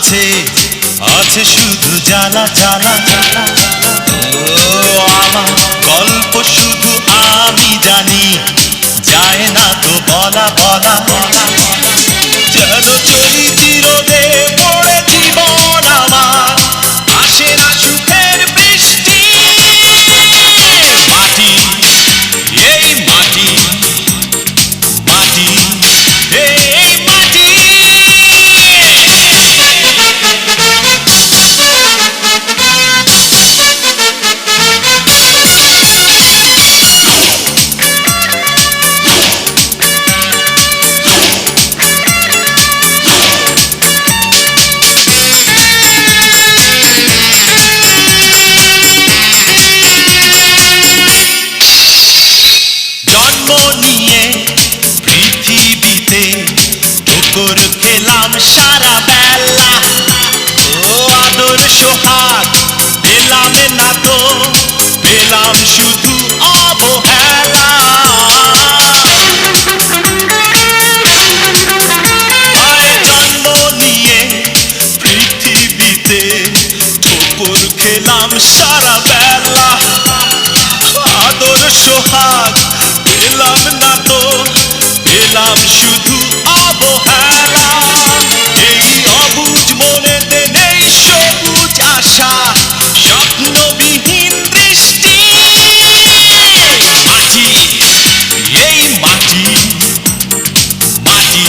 আছে আছে শুধু জ্বালা জ্বালা। ও আমার গল্প শুধু আমি জানি, যায় না তো বলা বলা। যেন চৈতি রোদে পড়ে জীবন আমার, আসে না সুখের বৃষ্টি। মাটি এই মাটি, মাটি এই মাটি। জন্ম নিয়ে পৃথিবীতে ঠোকর খেলাম সারা বেলা। ও আদর সোহাগ পেলাম না তো, পেলাম শুধু অবহেলা। জন্ম নিয়ে পৃথিবীতে ঠোকর খেলাম সারা বেলা। আদর সোহাগ পেলাম না তো, পেলাম শুধু অবহেলা। এই অবুঝ মনেতে নেই সবুজ আশা, স্বপ্নবিহীন দৃষ্টি। মাটি এই মাটি, মাটি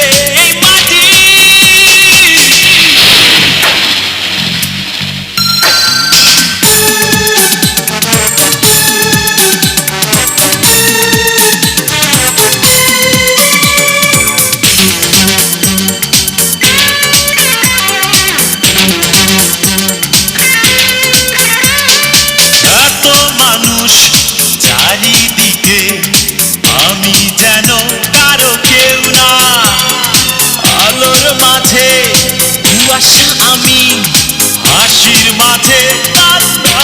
এই মাটি। এত মানুষ চারিদিকে, আমি যেন কারো কেউ না। আলোর মাঝে কুয়াশা আমি, হাসির মাঝে কান্না।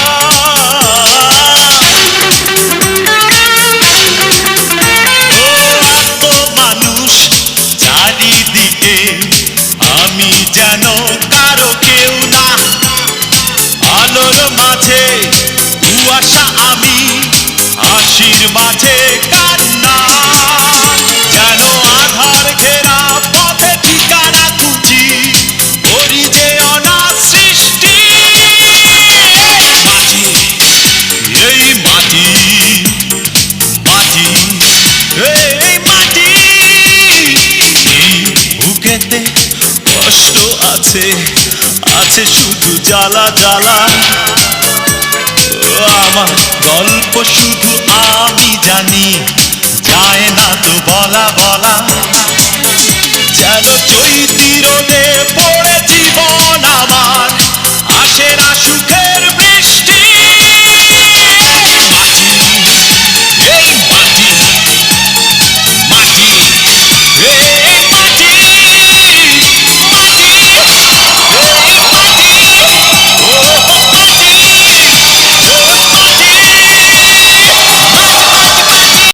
এত মানুষ চারিদিকে, আমি যেন কারো কেউ না। আলোর মাঝে কুয়াশা আমি, হাসির মাঝে কান্না। যেন আধার ঘেরা পথে ঠিকানা খুঁজি, করি যে অনাথ সৃষ্টি। মাটি এই মাটি, মাটি এই মাটি। এই বুকেতে কষ্ট আছে, আছে শুধু জ্বালা জ্বালা। আমার গল্প শুধু আমি জানি, যায় না তো বলা বলা। যেন চৈতি